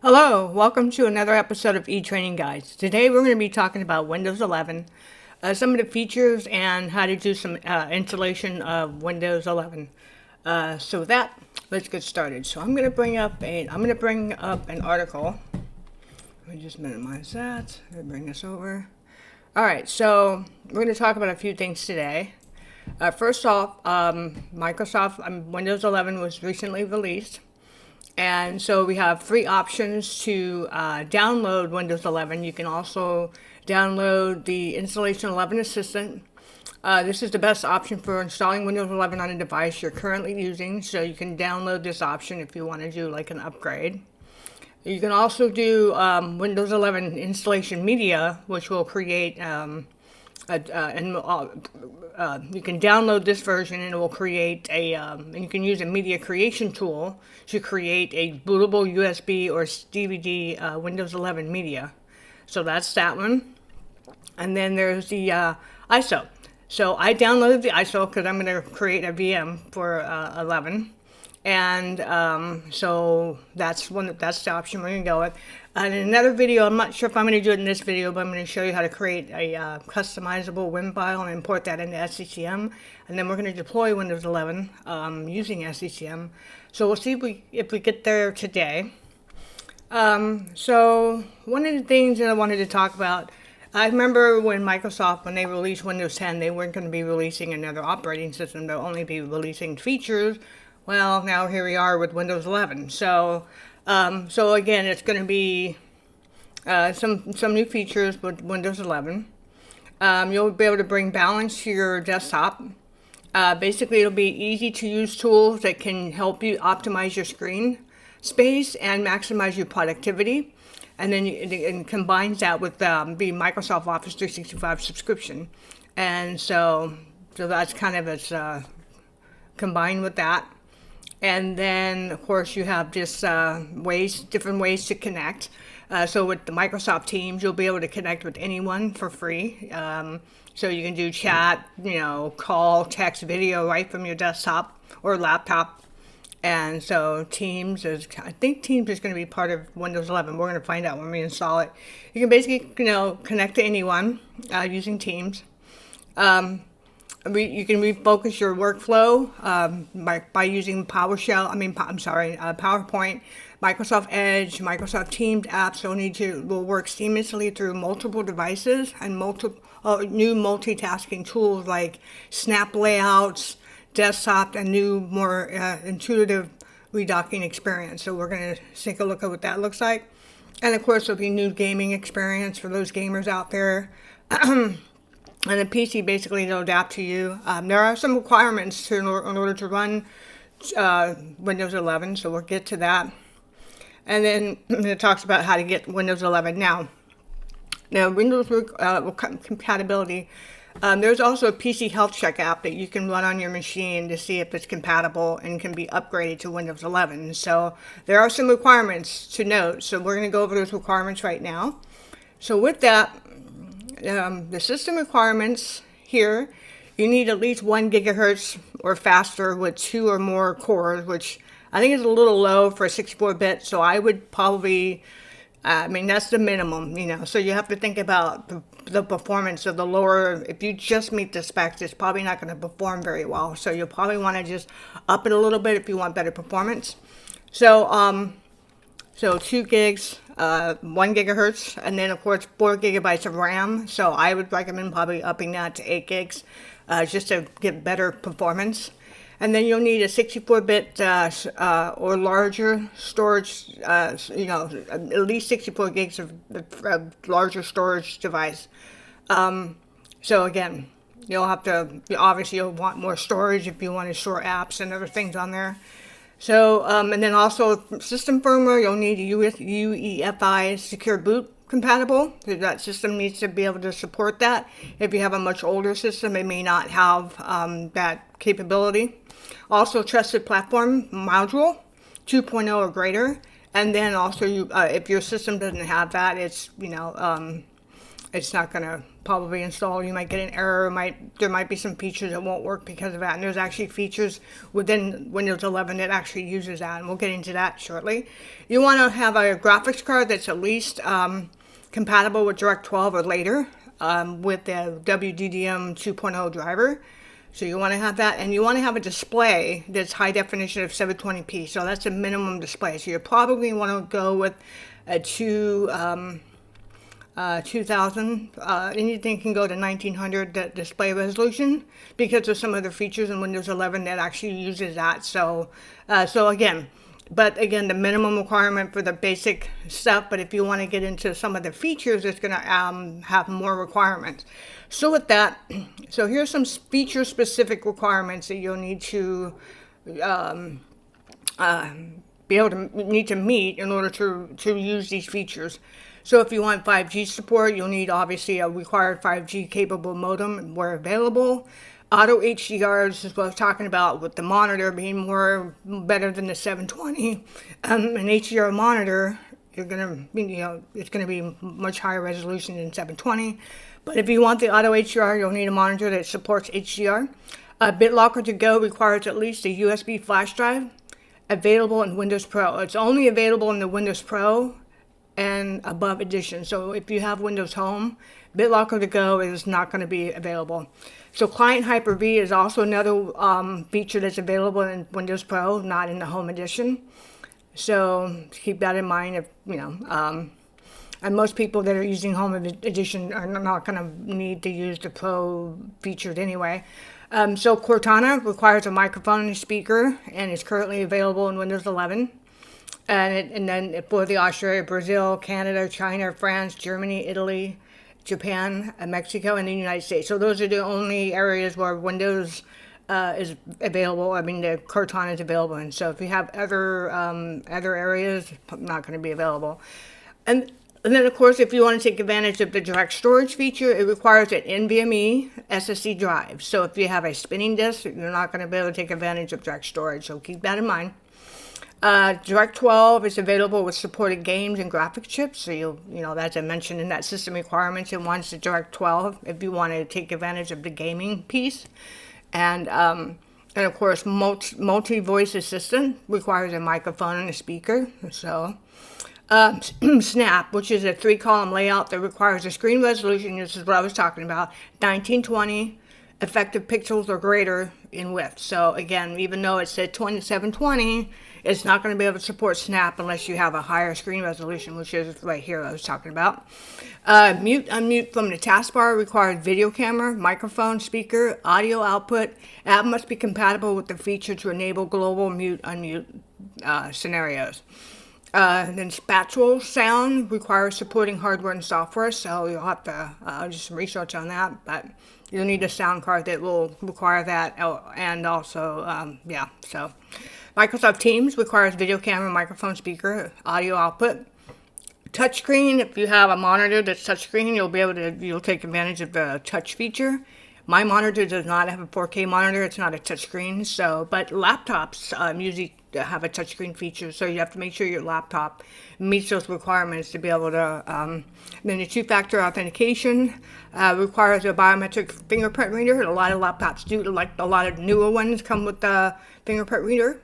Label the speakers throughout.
Speaker 1: Hello, welcome to another episode of eTraining Guides. Today we're going to be talking about Windows 11, some of the features, and how to do some installation of Windows 11. So with that, let's get started. So I'm going to bring up an article. Let me just minimize that. Let me bring this over. All right, so we're going to talk about a few things today. First off, Windows 11 was recently released. And so we have three options to download Windows 11. You can also download the Installation 11 Assistant. This is the best option for installing Windows 11 on a device you're currently using. So you can download this option if you want to do like an upgrade. You can also do Windows 11 Installation Media, which will create you can download this version and it will create and you can use a media creation tool to create a bootable USB or DVD Windows 11 media. So that's that one. And then there's the ISO. So I downloaded the ISO because I'm going to create a VM for 11. And so that's the option we're going to go with. And in another video, I'm not sure if I'm going to do it in this video, but I'm going to show you how to create a customizable WIM file and import that into SCCM. And then we're going to deploy Windows 11 using SCCM. So we'll see if we get there today. So one of the things that I wanted to talk about, I remember when Microsoft, when they released Windows 10, they weren't going to be releasing another operating system. They'll only be releasing features. Well, now here we are with Windows 11. So again, it's going to be some new features with Windows 11. You'll be able to bring balance to your desktop. Basically, it'll be easy to use tools that can help you optimize your screen space and maximize your productivity. And then it combines that with the Microsoft Office 365 subscription. And so that's kind of its combined with that. And then, of course, you have just different ways to connect. So with the Microsoft Teams, you'll be able to connect with anyone for free. So you can do chat, call, text, video right from your desktop or laptop. And so I think Teams is going to be part of Windows 11. We're going to find out when we install it. You can basically, connect to anyone using Teams. You can refocus your workflow by using PowerPoint, Microsoft Edge, Microsoft Teams apps will work seamlessly through multiple devices and new multitasking tools like snap layouts, desktop, and new, more intuitive redocking experience. So we're going to take a look at what that looks like. And of course, there'll be new gaming experience for those gamers out there. And the PC basically will adapt to you. There are some requirements in order to run Windows 11, so we'll get to that. And then it talks about how to get Windows 11. Now Windows compatibility. There's also a PC Health Check app that you can run on your machine to see if it's compatible and can be upgraded to Windows 11. So there are some requirements to note. So we're going to go over those requirements right now. So with that, the system requirements here, you need at least 1 gigahertz or faster with 2 or more cores, which I think is a little low for a 64-bit. So I would probably, that's the minimum, So you have to think about the performance of the lower. If you just meet the specs, it's probably not going to perform very well. So you'll probably want to just up it a little bit if you want better performance. So 2 gigs, 1 gigahertz, and then of course 4 gigabytes of RAM. So I would recommend probably upping that to 8 gigs, just to get better performance. And then you'll need a 64-bit or larger storage, at least 64 gigs of larger storage device. So again, you'll want more storage if you want to store apps and other things on there. So, and then also system firmware, you'll need UEFI secure boot compatible. That system needs to be able to support that. If you have a much older system, it may not have that capability. Also, trusted platform module 2.0 or greater. And then also, if your system doesn't have that, it's it's not going to probably install. You might get an error. There might be some features that won't work because of that. And there's actually features within Windows 11 that actually uses that, and we'll get into that shortly. You want to have a graphics card that's at least compatible with Direct 12 or later with the WDDM 2.0 driver. So you want to have that, and you want to have a display that's high definition of 720p. So that's a minimum display. So you probably want to go with a 2000. Anything can go to 1900 display resolution because there's some other features in Windows 11 that actually uses that. So again, the minimum requirement for the basic stuff. But if you want to get into some of the features, it's going to have more requirements. So with that, so here's some feature-specific requirements that you'll need to be able to meet in order to use these features. So if you want 5G support, you'll need obviously a required 5G capable modem where available. Auto HDR is what I was talking about with the monitor being better than the 720. An HDR monitor, it's going to be much higher resolution than 720. But if you want the auto HDR, you'll need a monitor that supports HDR. BitLocker to Go requires at least a USB flash drive available in Windows Pro. It's only available in the Windows Pro and above edition. So if you have Windows Home, BitLocker to Go is not going to be available. So Client Hyper-V is also another feature that's available in Windows Pro, not in the Home edition. So keep that in mind. And most people that are using Home Edition are not going to need to use the Pro featured anyway. So Cortana requires a microphone and a speaker, and is currently available in Windows 11. And then for the Australia, Brazil, Canada, China, France, Germany, Italy, Japan, Mexico, and the United States. So those are the only areas where Windows is available. The Cortana is available. And so if you have other areas, not going to be available. And then, of course, if you want to take advantage of the direct storage feature, it requires an NVMe SSD drive. So if you have a spinning disk, you're not going to be able to take advantage of direct storage. So keep that in mind. Direct 12 is available with supported games and graphics chips. So as I mentioned in that system requirements, it wants the Direct 12 if you want to take advantage of the gaming piece. And of course, multi-voice assistant requires a microphone and a speaker. So Snap, which is a 3-column layout that requires a screen resolution, this is what I was talking about, 1920 effective pixels or greater in width. So again, even though it said 720, it's not going to be able to support Snap unless you have a higher screen resolution, which is right here I was talking about. Mute, unmute from the taskbar requires video camera, microphone, speaker, audio output. App must be compatible with the feature to enable global mute, unmute scenarios. Then spatial sound requires supporting hardware and software, so you'll have to do some research on that, but you'll need a sound card that will require that, and also, so Microsoft Teams requires video camera, microphone, speaker, audio output. Touchscreen, if you have a monitor that's touchscreen, you'll take advantage of the touch feature. My monitor does not have a 4K monitor, it's not a touchscreen, but laptops usually have a touchscreen feature, so you have to make sure your laptop meets those requirements to be able to. Then the two-factor authentication requires a biometric fingerprint reader. A lot of laptops do, like a lot of newer ones come with the fingerprint reader.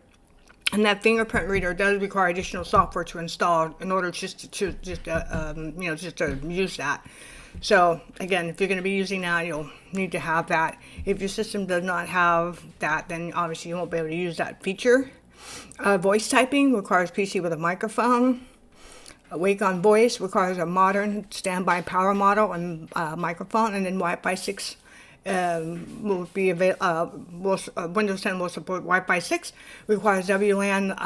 Speaker 1: And that fingerprint reader does require additional software to install in order just to use that. So again, if you're going to be using that, you'll need to have that. If your system does not have that, then obviously you won't be able to use that feature. Voice typing requires PC with a microphone. Wake on Voice requires a modern standby power model and microphone, and then Wi-Fi 6 will be Windows 10 will support Wi-Fi 6. Requires WLAN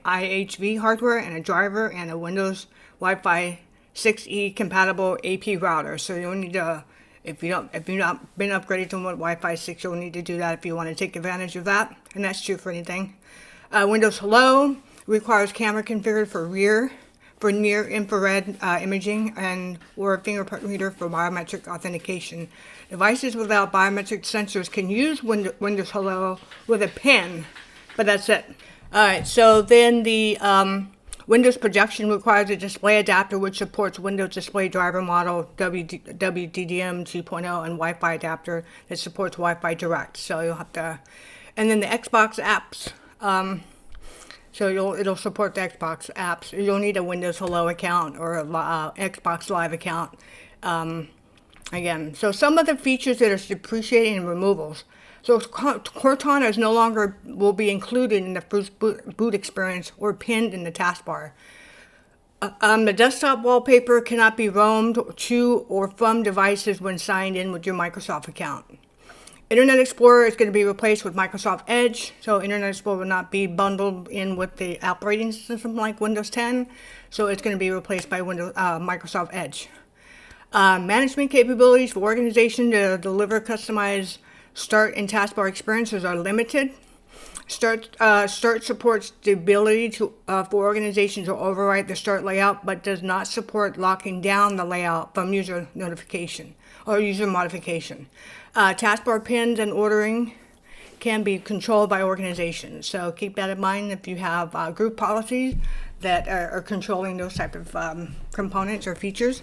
Speaker 1: IHV hardware and a driver and a Windows Wi-Fi 6E compatible AP router. So you'll need to, if you've not been upgraded to Wi-Fi 6, you'll need to do that if you want to take advantage of that, and that's true for anything. Windows Hello requires camera configured for near infrared imaging or a fingerprint reader for biometric authentication. Devices without biometric sensors can use Windows Hello with a PIN, but that's it. All right, so then the Windows projection requires a display adapter which supports Windows Display Driver Model, WDDM 2.0, and Wi-Fi adapter that supports Wi-Fi Direct. So you'll have to, and then the Xbox apps. So it'll support the Xbox apps. You'll need a Windows Hello account or a Xbox Live account. Again, so some of the features that are depreciating and removals. So Cortana is no longer will be included in the first boot experience or pinned in the taskbar. The desktop wallpaper cannot be roamed to or from devices when signed in with your Microsoft account. Internet Explorer is going to be replaced with Microsoft Edge, so Internet Explorer will not be bundled in with the operating system like Windows 10, so it's going to be replaced by Microsoft Edge. Management capabilities for organization to deliver customized Start and taskbar experiences are limited. Start supports the ability for organizations to overwrite the Start layout, but does not support locking down the layout from user notification or user modification. Taskbar pins and ordering can be controlled by organizations. So keep that in mind if you have group policies that are controlling those type of components or features.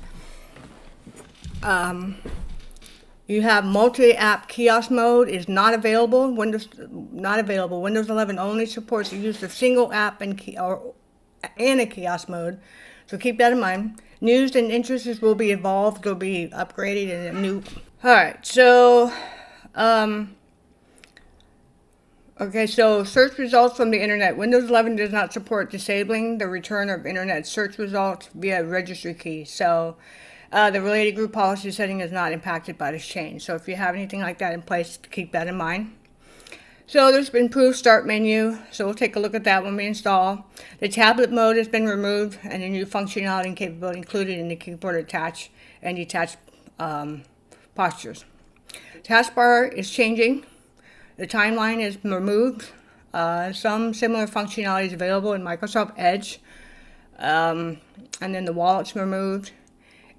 Speaker 1: You have multi-app kiosk mode is not available. Windows 11 only supports the use of single app and a kiosk mode. So keep that in mind. News and interests will be evolved. They'll be upgraded and a new. All right. So, okay. So search results from the internet. Windows 11 does not support disabling the return of internet search results via registry key. So. The related group policy setting is not impacted by this change. So if you have anything like that in place, keep that in mind. So there's been improved start menu. So we'll take a look at that when we install. The tablet mode has been removed and a new functionality and capability included in the keyboard attach and detach postures. Taskbar is changing. The timeline is removed. Some similar functionality is available in Microsoft Edge. And then the wallet's removed.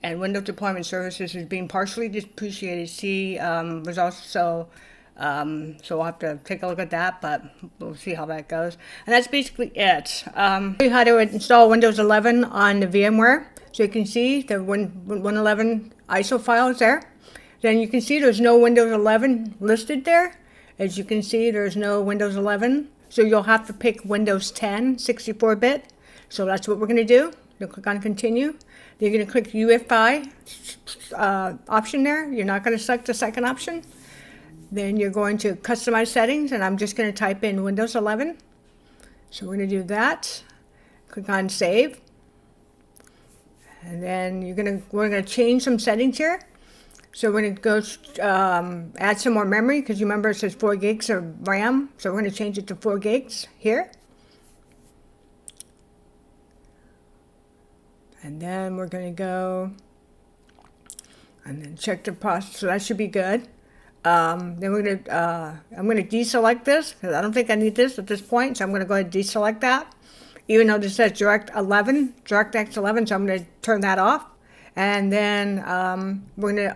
Speaker 1: And Windows Deployment Services is being partially depreciated. See results. So we'll have to take a look at that, but we'll see how that goes. And that's basically it. How to install Windows 11 on the VMware. So you can see the 111 ISO file is there. Then you can see there's no Windows 11 listed there. As you can see, there's no Windows 11. So you'll have to pick Windows 10 64-bit. So that's what we're going to do. You'll click on Continue. You're going to click UEFI option there. You're not going to select the second option. Then you're going to Customize Settings, and I'm just going to type in Windows 11. So we're going to do that. Click on Save. And then we're going to change some settings here. So we're going to go add some more memory, because you remember it says 4 gigs of RAM. So we're going to change it to 4 gigs here. And then we're going to go and then check the process. So that should be good. Then we're going to, I'm going to deselect this because I don't think I need this at this point. So I'm going to go ahead and deselect that. Even though this says DirectX 11, so I'm going to turn that off. And then we're going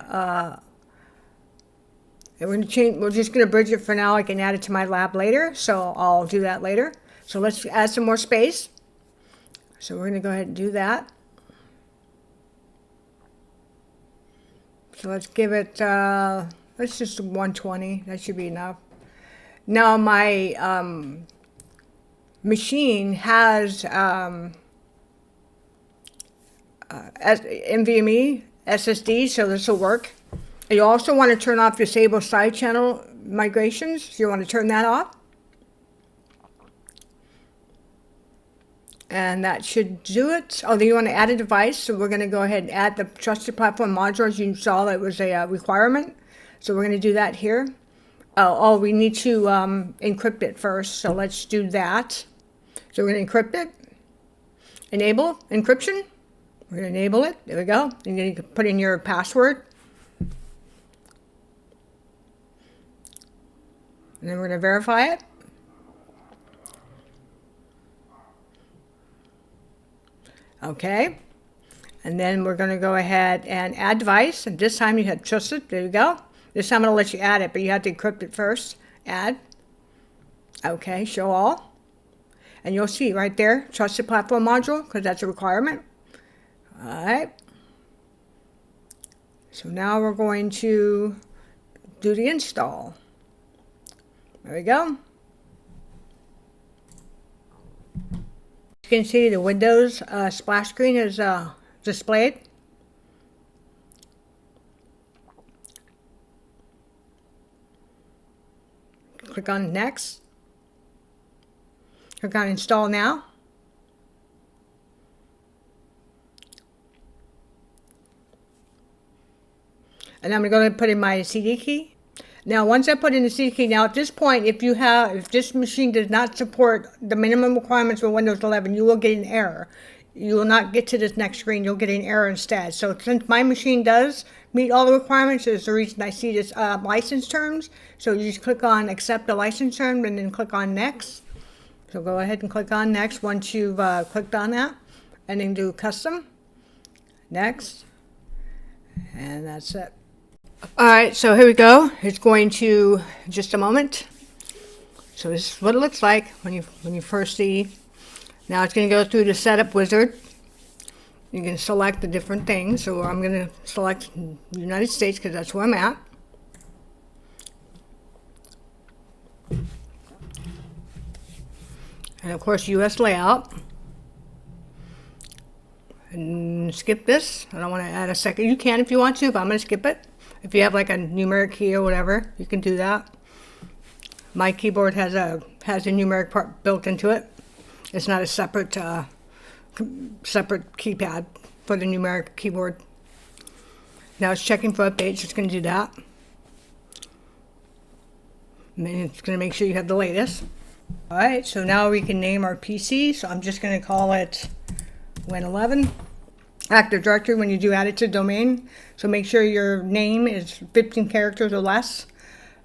Speaker 1: to change, we're just going to bridge it for now. I can add it to my lab later. So I'll do that later. So let's add some more space. So we're going to go ahead and do that. So let's give it, let's just 120. That should be enough. Now my machine has NVMe SSD, so this will work. You also want to turn off disable side channel migrations. So you want to turn that off. And that should do it. Oh, then you want to add a device. So we're going to go ahead and add the Trusted Platform modules. You saw that was a requirement. So we're going to do that here. Oh, we need to encrypt it first. So let's do that. So we're going to encrypt it. Enable encryption. We're going to enable it. There we go. You're going to put in your password. And then we're going to verify it. Okay, and then we're going to go ahead and add device, and this time you had trusted. There you go. This time I'm going to let you add it, but you have to encrypt it first. Add. Okay, show all. And you'll see right there, Trusted Platform Module, because that's a requirement. All right. So now we're going to do the install. There we go. You can see the Windows splash screen is displayed. Click on Next. Click on Install Now. And I'm going to put in my CD key. Now, once I put in the CD key, now at this point, if this machine does not support the minimum requirements for Windows 11, you will get an error. You will not get to this next screen. You'll get an error instead. So since my machine does meet all the requirements, is the reason I see this license terms. So you just click on Accept the license term and then click on Next. So go ahead and click on Next once you've clicked on that. And then do Custom, Next, and that's it. All right, so here we go. It's going to just a moment. So this is what it looks like when you first see. Now it's going to go through the setup wizard. You can select the different things. So I'm going to select United States because that's where I'm at. And of course, US layout. And skip this. I don't want to add a second. You can if you want to, but I'm going to skip it. If you have like a numeric key or whatever, you can do that. My keyboard has a numeric part built into it. It's not a separate keypad for the numeric keyboard. Now it's checking for updates. It's going to do that. And then it's going to make sure you have the latest. All right, so now we can name our PC. So I'm just going to call it Win11. Active Directory when you do add it to domain. So make sure your name is 15 characters or less.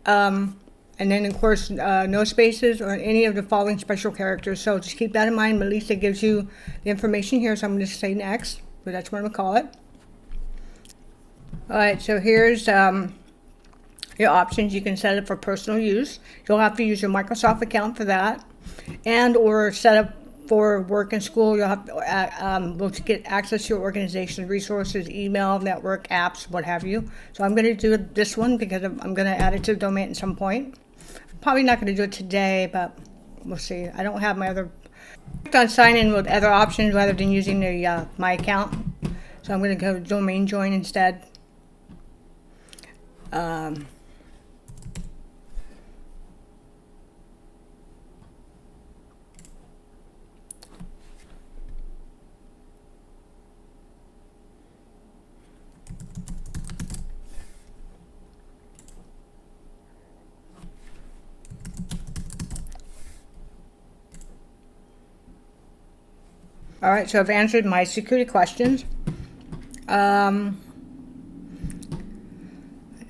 Speaker 1: And then, of course, no spaces or any of the following special characters. So just keep that in mind, but at least it gives you the information here. So I'm going to say next, but that's what I'm going to call it. All right, so here's your options. You can set it for personal use. You'll have to use your Microsoft account for that, and or set up for work and school. You'll have to get access to your organization resources, email, network, apps, what have you. So I'm going to do this one because I'm going to add it to the domain at some point. Probably not going to do it today, but we'll see. I don't have my other. I clicked on sign in with other options rather than using the my account. So I'm going to go domain join instead. All right, so I've answered my security questions. I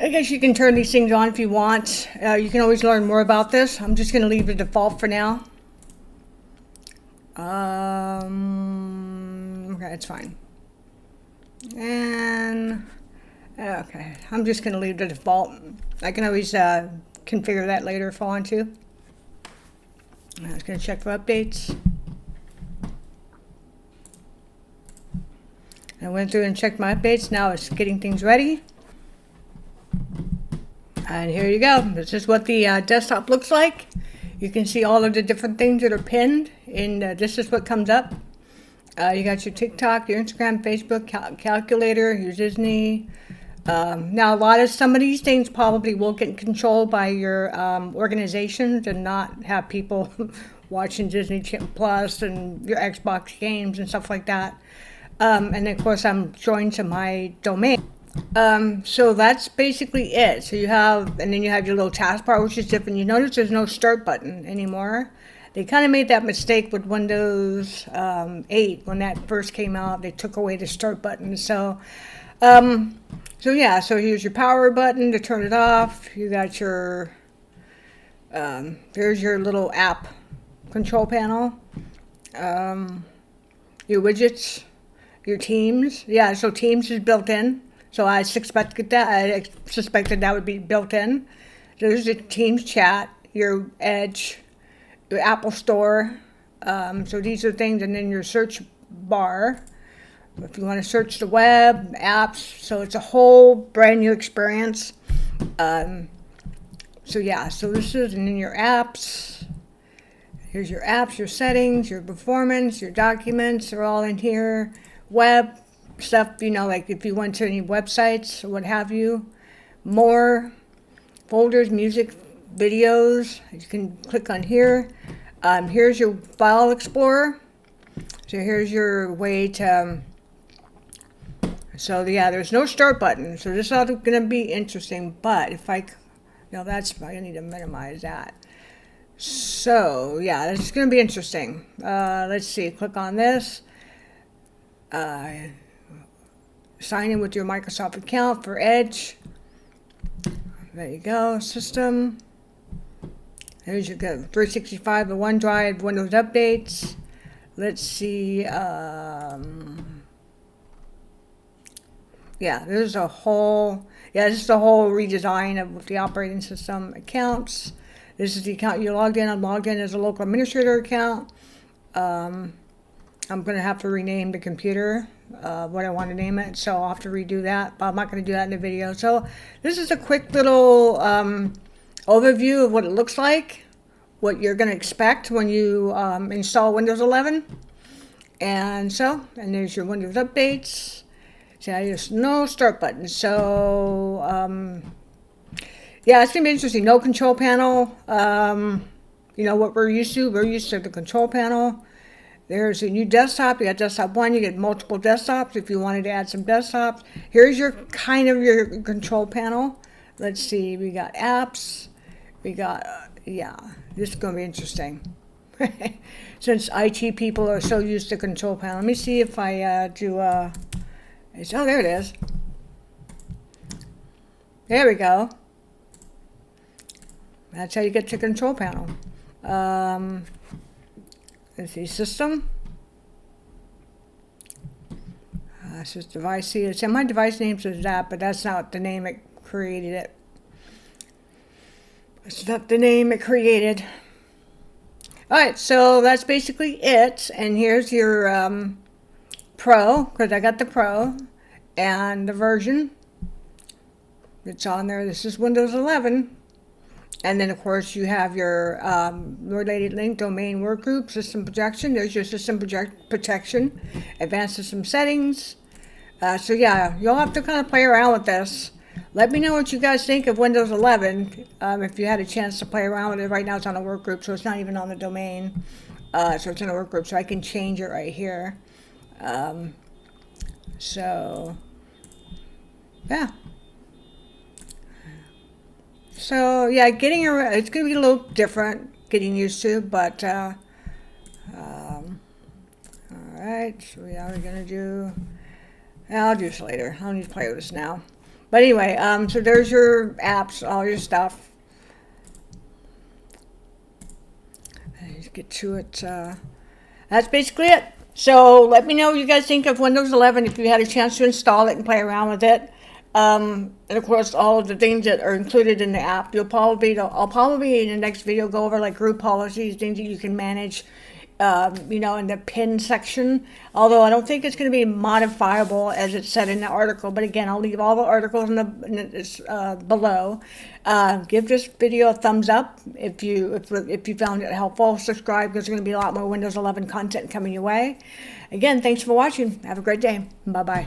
Speaker 1: guess you can turn these things on if you want. You can always learn more about this. I'm just going to leave the default for now. Okay, it's fine. And, okay, I'm just going to leave the default. I can always configure that later if I want to. I was going to check for updates. I went through and checked my updates. Now it's getting things ready. And here you go. This is what the desktop looks like. You can see all of the different things that are pinned, and this is what comes up. You got your TikTok, your Instagram, Facebook, calculator, your Disney. Now, some of these things probably will get controlled by your organizations and not have people watching Disney Plus and your Xbox games and stuff like that. And then, of course, I'm joined to my domain. So that's basically it. So and then you have your little taskbar, which is different. You notice there's no start button anymore. They kind of made that mistake with Windows 8 when that first came out. They took away the start button. So here's your power button to turn it off. You got your, there's your little app control panel. Your widgets. Your Teams, yeah, so Teams is built in. So I suspected that would be built in. There's your Teams chat, your Edge, your Apple Store, So these are things, and then your search bar. If you want to search the web, apps, so it's a whole brand new experience. So yeah, so this is, and then your apps. Here's your apps, your settings, your performance, your documents are all in here. Web stuff, you know, like if you went to any websites or what have you. More folders, music, videos. You can click on here. Here's your file explorer. So here's your way to, so yeah, there's no start button. So this is all going to be interesting, but if I, no, that's, I need to minimize that. So yeah, this is going to be interesting. Let's see, click on this. Sign in with your Microsoft account for Edge. There you go, system. Here's your 365, the OneDrive, Windows updates. Let's see, yeah, there's a whole, this is the whole redesign of the operating system accounts. This is the account you logged in. I'm logged in as a local administrator account. I'm going to have to rename the computer, what I want to name it, so I'll have to redo that, but I'm not going to do that in the video. So this is a quick little overview of what it looks like, what you're going to expect when you install Windows 11. And there's your Windows updates. So there's no start button. So yeah, it's going to be interesting. No control panel. You know what we're used to? We're used to the control panel. There's a new desktop. You got desktop 1. You get multiple desktops if you wanted to add some desktops. Here's your your control panel. Let's see. We got apps. We got, yeah, this is going to be interesting. Since IT people are so used to control panel. Let me see if I do, oh, there it is. There we go. That's how you get to control panel. Let's see, system. This is device. See, it's in my device name says that, but that's not the name it created it. It's not the name it created. All right, so that's basically it. And here's your Pro, because I got the Pro, and the version that's on there. This is Windows 11. And then, of course, you have your related link, domain workgroup, system protection. There's your system protection, advanced system settings. So, yeah, you'll have to kind of play around with this. Let me know what you guys think of Windows 11, if you had a chance to play around with it. Right now it's on a workgroup, so it's not even on the domain. So it's in a workgroup, so I can change it right here. So, yeah. So, yeah, it's going to be a little different getting used to, but, all right, so we are going to do, I'll do this later. I don't need to play with this now. But anyway, so there's your apps, all your stuff. Let's get to it. That's basically it. So let me know what you guys think of Windows 11 if you had a chance to install it and play around with it. And of course, all of the things that are included in the app. I'll probably in the next video go over like group policies, things that you can manage, in the pin section. Although I don't think it's going to be modifiable as it said in the article. But again, I'll leave all the articles below. Give this video a thumbs up if you found it helpful. Subscribe because there's going to be a lot more Windows 11 content coming your way. Again, thanks for watching. Have a great day. Bye bye.